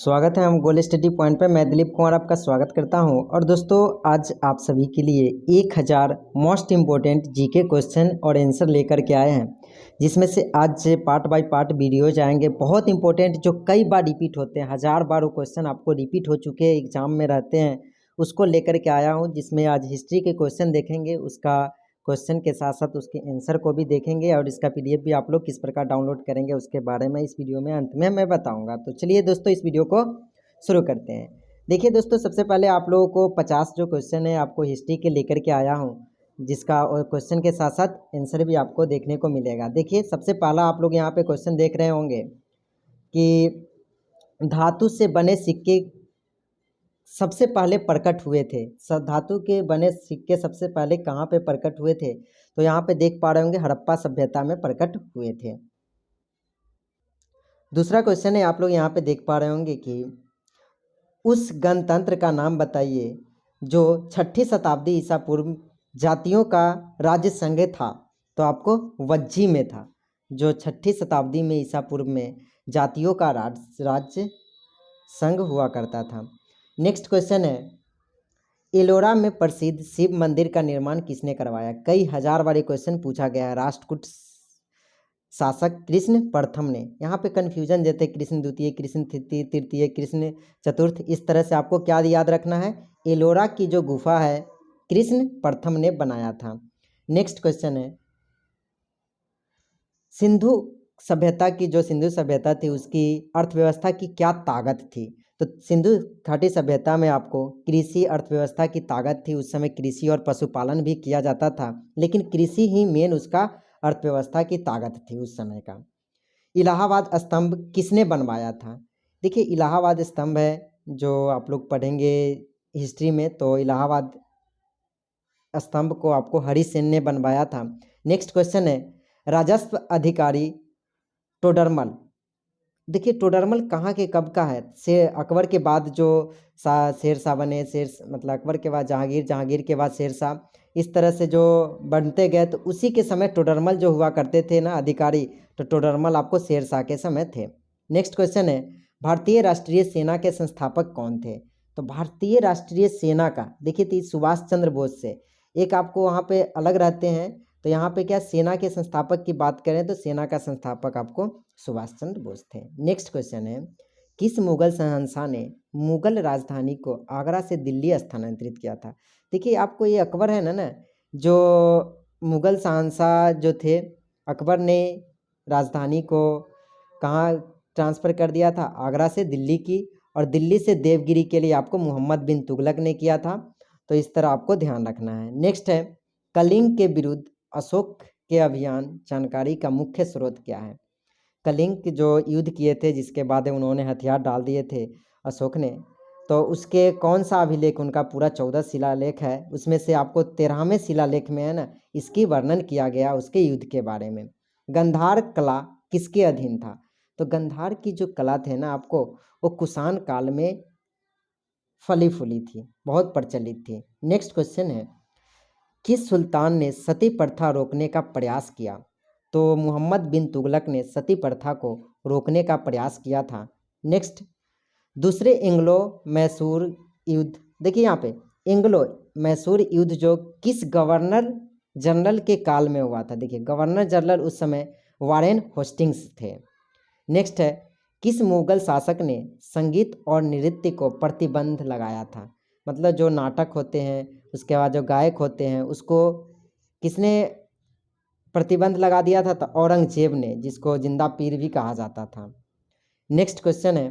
स्वागत है हम गोल स्टडी पॉइंट पे। मैं दिलीप कुमार आपका स्वागत करता हूं। और दोस्तों, आज आप सभी के लिए 1000 मोस्ट इम्पोर्टेंट जीके क्वेश्चन और आंसर लेकर के आए हैं, जिसमें से आज से पार्ट बाय पार्ट वीडियो जाएंगे। बहुत इंपॉर्टेंट, जो कई बार रिपीट होते हैं, 1000 बार वो क्वेश्चन आपको रिपीट हो चुके हैं, एग्जाम में रहते हैं, उसको लेकर के आया हूँ। जिसमें आज हिस्ट्री के क्वेश्चन देखेंगे, उसका क्वेश्चन के साथ साथ उसके आंसर को भी देखेंगे, और इसका पीडीएफ भी आप लोग किस प्रकार डाउनलोड करेंगे उसके बारे में इस वीडियो में अंत में मैं बताऊंगा। तो चलिए दोस्तों, इस वीडियो को शुरू करते हैं। देखिए दोस्तों, सबसे पहले आप लोगों को 50 जो क्वेश्चन है आपको हिस्ट्री के लेकर के आया हूँ, जिसका क्वेश्चन के साथ साथ आंसर भी आपको देखने को मिलेगा। देखिए, सबसे पहला आप लोग यहाँ पे क्वेश्चन देख रहे होंगे कि धातु से बने सिक्के सबसे पहले प्रकट हुए थे। धातु के बने सिक्के सबसे पहले कहाँ पे प्रकट हुए थे? तो यहाँ पे देख पा रहे होंगे, हड़प्पा सभ्यता में प्रकट हुए थे। दूसरा क्वेश्चन है, आप लोग यहाँ पे देख पा रहे होंगे कि उस गणतंत्र का नाम बताइए जो 6ठी शताब्दी ईसा पूर्व जातियों का राज्य संघ था। तो आपको वज्जी में था, जो 6ठी शताब्दी में ईसा पूर्व में जातियों का राज्य संघ हुआ करता था। नेक्स्ट क्वेश्चन है, एलोरा में प्रसिद्ध शिव मंदिर का निर्माण किसने करवाया? कई हजार बार क्वेश्चन पूछा गया है। राष्ट्रकूट शासक कृष्ण प्रथम ने। यहाँ पे कन्फ्यूजन देते, कृष्ण द्वितीय, कृष्ण तृतीय, कृष्ण चतुर्थ, इस तरह से आपको क्या याद रखना है? एलोरा की जो गुफा है कृष्ण प्रथम ने बनाया था। नेक्स्ट क्वेश्चन है, सिंधु सभ्यता की जो सिंधु सभ्यता थी उसकी अर्थव्यवस्था की क्या ताकत थी? तो सिंधु घाटी सभ्यता में आपको कृषि अर्थव्यवस्था की ताकत थी। उस समय कृषि और पशुपालन भी किया जाता था, लेकिन कृषि ही मेन उसका अर्थव्यवस्था की ताकत थी उस समय का। इलाहाबाद स्तंभ किसने बनवाया था? देखिए, इलाहाबाद स्तंभ है जो आप लोग पढ़ेंगे हिस्ट्री में, तो इलाहाबाद स्तंभ को आपको हरि सेन ने बनवाया था। नेक्स्ट क्वेश्चन है, राजस्व अधिकारी टोडरमल। देखिए, टोडरमल कहाँ के कब का है? से अकबर के बाद जो शेरशाह बने, मतलब अकबर के बाद जहांगीर, जहांगीर के बाद शेरशाह, इस तरह से जो बनते गए, तो उसी के समय टोडरमल जो हुआ करते थे ना अधिकारी, तो टोडरमल आपको शेरशाह के समय थे। नेक्स्ट क्वेश्चन है, भारतीय राष्ट्रीय सेना के संस्थापक कौन थे? तो भारतीय राष्ट्रीय सेना का देखिए थी सुभाष चंद्र बोस से। एक आपको वहाँ पे अलग रहते हैं, तो यहाँ पे क्या सेना के संस्थापक की बात करें तो सेना का संस्थापक आपको सुभाष चंद्र बोस थे। नेक्स्ट क्वेश्चन है, किस मुगल शहंशाह ने मुगल राजधानी को आगरा से दिल्ली स्थानांतरित किया था? देखिए, आपको ये अकबर है ना, जो मुगल शहंशाह जो थे, अकबर ने राजधानी को कहाँ ट्रांसफ़र कर दिया था? आगरा से दिल्ली की, और दिल्ली से देवगिरी के लिए आपको मोहम्मद बिन तुगलक ने किया था। तो इस तरह आपको ध्यान रखना है। नेक्स्ट है, कलिंग के विरुद्ध अशोक के अभियान जानकारी का मुख्य स्रोत क्या है? कलिंग जो युद्ध किए थे, जिसके बाद उन्होंने हथियार डाल दिए थे अशोक ने, तो उसके कौन सा अभिलेख? उनका पूरा 14 शिलालेख है, उसमें से आपको 13वें शिलालेख में है ना, इसकी वर्णन किया गया उसके युद्ध के बारे में। गंधार कला किसके अधीन था? तो गंधार की जो कला थे ना आपको, वो कुषाण काल में फली फूली थी, बहुत प्रचलित थी। नेक्स्ट क्वेश्चन है, किस सुल्तान ने सती प्रथा रोकने का प्रयास किया? तो मोहम्मद बिन तुगलक ने सती प्रथा को रोकने का प्रयास किया था। नेक्स्ट, दूसरे एंग्लो मैसूर युद्ध। देखिए यहाँ पे एंग्लो मैसूर युद्ध जो किस गवर्नर जनरल के काल में हुआ था? देखिए, गवर्नर जनरल उस समय वारेन होस्टिंग्स थे। नेक्स्ट है, किस मुगल शासक ने संगीत और नृत्य को प्रतिबंध लगाया था? मतलब जो नाटक होते हैं, उसके बाद जो गायक होते हैं, उसको किसने प्रतिबंध लगा दिया था? तो औरंगजेब ने, जिसको जिंदा पीर भी कहा जाता था। नेक्स्ट क्वेश्चन है,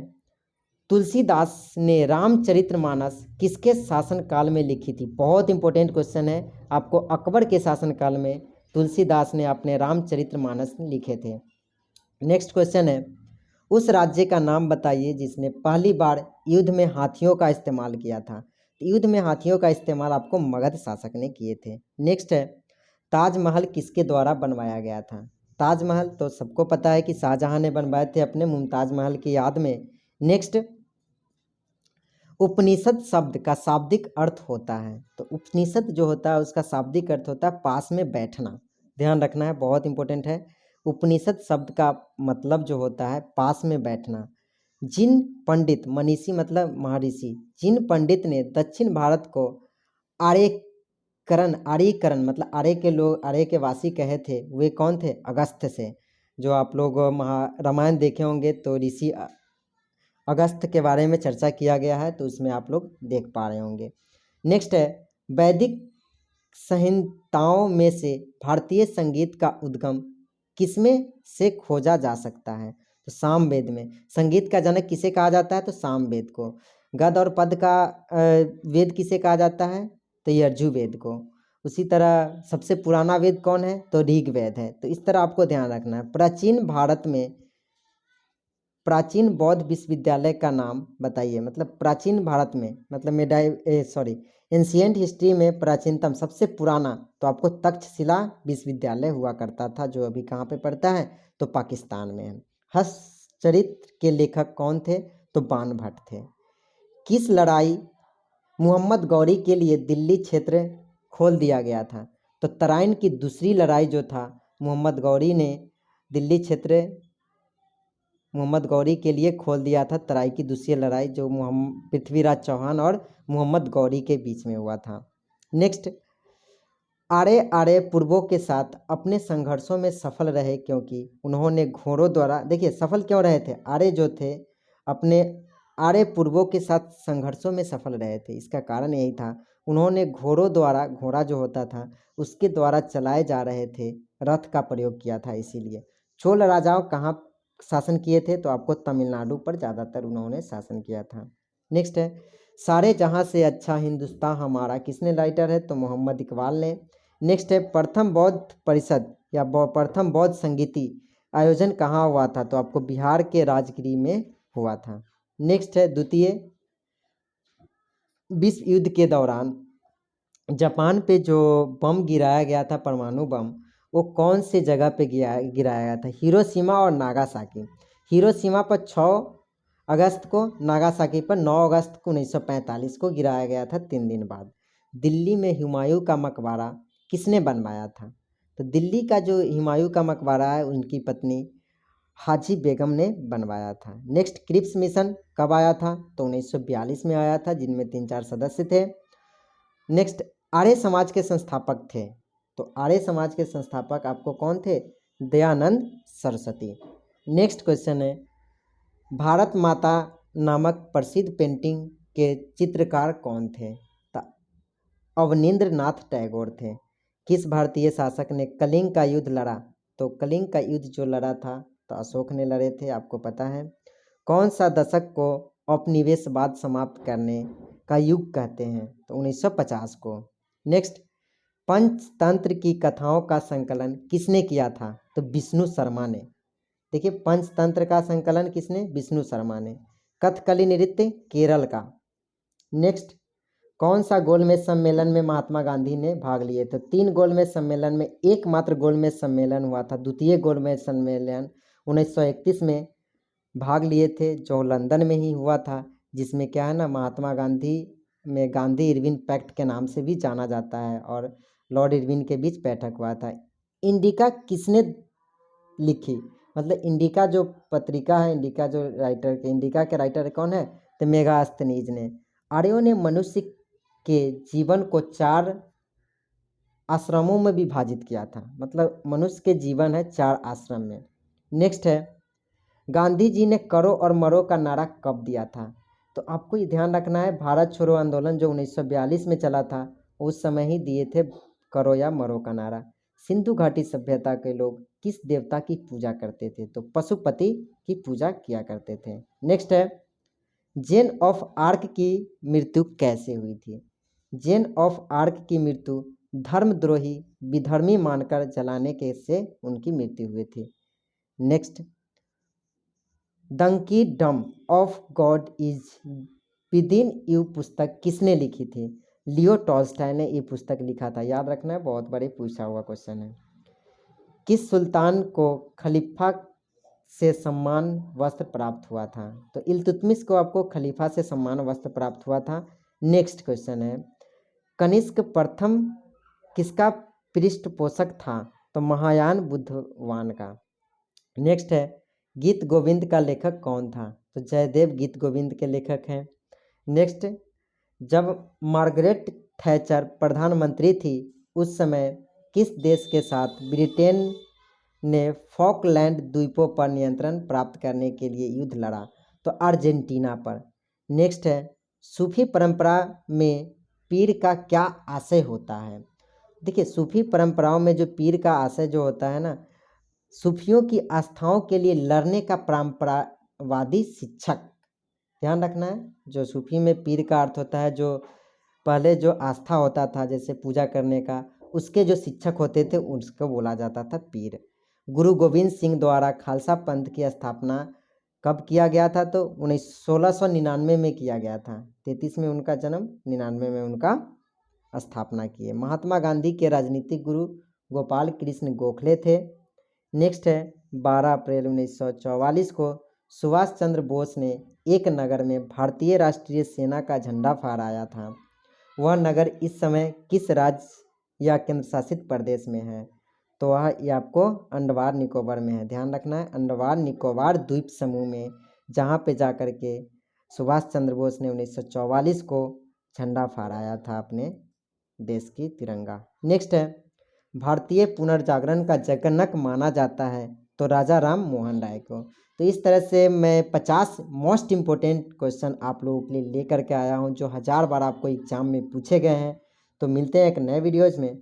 तुलसीदास ने रामचरितमानस किसके शासनकाल में लिखी थी? बहुत इंपॉर्टेंट क्वेश्चन है। आपको अकबर के शासनकाल में तुलसीदास ने अपने रामचरितमानस लिखे थे। नेक्स्ट क्वेश्चन है, उस राज्य का नाम बताइए जिसने पहली बार युद्ध में हाथियों का इस्तेमाल किया था। तो युद्ध में हाथियों का इस्तेमाल आपको मगध शासक ने किए थे। नेक्स्ट है, ताजमहल किसके द्वारा बनवाया गया था? ताजमहल तो सबको पता है कि शाहजहां ने बनवाए थे अपने मुमताज महल की याद में। नेक्स्ट, उपनिषद शब्द का शाब्दिक अर्थ होता है। तो उपनिषद जो होता है उसका शाब्दिक अर्थ होता है पास में बैठना। ध्यान रखना है, बहुत इंपॉर्टेंट है। उपनिषद शब्द का मतलब जो होता है पास में बैठना। जिन पंडित, मनीषी मतलब महर्षि, जिन पंडित ने दक्षिण भारत को आर्यीकरण मतलब आर्य के वासी कहे थे, वे कौन थे? अगस्त्य से। जो आप लोग रामायण देखे होंगे तो ऋषि अगस्त के बारे में चर्चा किया गया है, तो उसमें आप लोग देख पा रहे होंगे। नेक्स्ट है, वैदिक संहिताओं में से भारतीय संगीत का उद्गम किसमें से खोजा जा सकता है? तो सामवेद में। संगीत का जनक किसे कहा जाता है? तो सामवेद को। गद और पद का वेद किसे कहा जाता है? तो यजुर्वेद को। उसी तरह सबसे पुराना वेद कौन है? तो ऋग्वेद है। तो इस तरह आपको ध्यान रखना है। प्राचीन भारत में प्राचीन बौद्ध विश्वविद्यालय का नाम बताइए। मतलब प्राचीन भारत में मतलब एंशियंट हिस्ट्री में प्राचीनतम सबसे पुराना तो आपको तक्षशिला विश्वविद्यालय हुआ करता था, जो अभी कहाँ पे पड़ता है? तो पाकिस्तान में है। हर्षचरित्र के लेखक कौन थे? तो बाण भट्ट थे। किस लड़ाई मोहम्मद गौरी के लिए दिल्ली क्षेत्र खोल दिया गया था? तो तराइन की दूसरी लड़ाई जो था, मोहम्मद गौरी ने दिल्ली क्षेत्र मोहम्मद गौरी के लिए खोल दिया था। तराई की दूसरी लड़ाई जो पृथ्वीराज चौहान और मोहम्मद गौरी के बीच में हुआ था। नेक्स्ट, आर्य पूर्वों के साथ अपने संघर्षों में सफल रहे क्योंकि उन्होंने घोड़ों द्वारा, देखिए सफल क्यों रहे थे? आर्य जो थे अपने आर्य पूर्वों के साथ संघर्षों में सफल रहे थे। इसका कारण यही था, उन्होंने घोड़ों द्वारा, घोड़ा जो होता था उसके द्वारा चलाए जा रहे थे रथ का प्रयोग किया था, इसीलिए। चोल राजाओं कहाँ शासन किए थे? तो आपको तमिलनाडु पर ज़्यादातर उन्होंने शासन किया था। नेक्स्ट है, सारे जहां से अच्छा हिंदुस्तान हमारा किसने राइटर है? तो मोहम्मद इकबाल ने। नेक्स्ट है, प्रथम बौद्ध परिषद या प्रथम बौद्ध संगीति आयोजन कहाँ हुआ था? तो आपको बिहार के राजगीर में हुआ था। नेक्स्ट है, द्वितीय विश्व युद्ध के दौरान जापान पे जो बम गिराया गया था, परमाणु बम, वो कौन से जगह पे गिराया गया था? हिरोशिमा और नागासाकी। हिरोशिमा पर 6 अगस्त को, नागासाकी पर 9 अगस्त को 1945 को गिराया गया था, 3 दिन बाद। दिल्ली में हुमायूं का मकबरा किसने बनवाया था? तो दिल्ली का जो हुमायूं का मकबरा है, उनकी पत्नी हाजी बेगम ने बनवाया था। नेक्स्ट, क्रिप्स मिशन कब आया था? तो 1942 में आया था, जिनमें 3-4 सदस्य थे। नेक्स्ट, आर्य समाज के संस्थापक थे। तो आर्य समाज के संस्थापक आपको कौन थे? दयानंद सरस्वती। नेक्स्ट क्वेश्चन है, भारत माता नामक प्रसिद्ध पेंटिंग के चित्रकार कौन थे? तो अवनींद्र नाथ टैगोर थे। किस भारतीय शासक ने कलिंग का युद्ध लड़ा? तो कलिंग का युद्ध जो लड़ा था तो अशोक ने लड़े थे, आपको पता है। कौन सा दशक को औपनिवेशवाद समाप्त करने का युग कहते हैं? तो 1950 को। नेक्स्ट, पंचतंत्र की कथाओं का संकलन किसने किया था? तो विष्णु शर्मा ने। देखिए, पंचतंत्र का संकलन किसने? विष्णु शर्मा ने। कथकली नृत्य केरल का। नेक्स्ट, कौन सा गोलमेज सम्मेलन में महात्मा गांधी ने भाग लिए? तो 3 गोलमेज सम्मेलन में एकमात्र गोलमेज सम्मेलन हुआ था, द्वितीय गोलमेज सम्मेलन 1931 में भाग लिए थे, जो लंदन में ही हुआ था, जिसमें क्या है ना, महात्मा गांधी में गांधी इरविन पैक्ट के नाम से भी जाना जाता है और लॉर्ड इरविन के बीच बैठक हुआ था। इंडिका किसने लिखी? मतलब इंडिका जो पत्रिका है, इंडिका के राइटर कौन है? तो मेगास्थनीज ने। आर्यों ने मनुष्य के जीवन को 4 आश्रमों में विभाजित किया था। मतलब मनुष्य के जीवन है 4 आश्रम में। नेक्स्ट है, गांधी जी ने करो और मरो का नारा कब दिया था? तो आपको ये ध्यान रखना है, भारत छोड़ो आंदोलन जो 1942 में चला था, उस समय ही दिए थे करो या मरो का नारा। सिंधु घाटी सभ्यता के लोग किस देवता की पूजा करते थे? तो पशुपति की पूजा किया करते थे। नेक्स्ट है, जेन ऑफ आर्क की मृत्यु कैसे हुई थी? जेन ऑफ आर्क की मृत्यु धर्मद्रोही विधर्मी मानकर जलाने के से उनकी मृत्यु हुई थी। Next, the kingdom of God is within you पुस्तक किसने लिखी थी? लियो टॉल्स्टॉय ने ये पुस्तक लिखा था। याद रखना है, बहुत बड़े पूछा हुआ क्वेश्चन है। किस सुल्तान को खलीफा से सम्मान वस्त्र प्राप्त हुआ था? तो इल्तुतमिश को आपको खलीफा से सम्मान वस्त्र प्राप्त हुआ था। नेक्स्ट क्वेश्चन है, कनिष्क प्रथम किसका पृष्ठपोषक था? तो महायान बुद्धवान का। नेक्स्ट है, गीत गोविंद का लेखक कौन था? तो जयदेव गीत गोविंद के लेखक हैं। नेक्स्ट, जब मार्गरेट थैचर प्रधानमंत्री थी उस समय किस देश के साथ ब्रिटेन ने फॉकलैंड द्वीपों पर नियंत्रण प्राप्त करने के लिए युद्ध लड़ा? तो अर्जेंटीना पर। नेक्स्ट है, सूफी परंपरा में पीर का क्या आशय होता है? देखिए, सूफी परंपराओं में जो पीर का आशय जो होता है ना, सूफियों की आस्थाओं के लिए लड़ने का परंपरावादी शिक्षक। ध्यान रखना है, जो सूफी में पीर का अर्थ होता है जो पहले जो आस्था होता था जैसे पूजा करने का, उसके जो शिक्षक होते थे उसको बोला जाता था पीर। गुरु गोविंद सिंह द्वारा खालसा पंथ की स्थापना कब किया गया था? तो 1699 में किया गया था। 33 में उनका जन्म, 99 में उनका स्थापना किए। महात्मा गांधी के राजनीतिक गुरु गोपाल कृष्ण गोखले थे। नेक्स्ट है, 12 अप्रैल 1944 को सुभाष चंद्र बोस ने एक नगर में भारतीय राष्ट्रीय सेना का झंडा फहराया था। वह नगर इस समय किस राज्य या केंद्र शासित प्रदेश में है? तो वह ये आपको अंडमान निकोबार में है। ध्यान रखना है, अंडमान निकोबार द्वीप समूह में, जहाँ पे जा कर के सुभाष चंद्र बोस ने 1944 को झंडा फहराया था अपने देश की तिरंगा। नेक्स्ट है, भारतीय पुनर्जागरण का जनक माना जाता है तो राजा राम मोहन राय को। तो इस तरह से मैं 50 मोस्ट इम्पोर्टेंट क्वेश्चन आप लोगों के लिए लेकर के आया हूँ जो 1000 बार आपको एग्जाम में पूछे गए हैं। तो मिलते हैं एक नए वीडियोज़ में।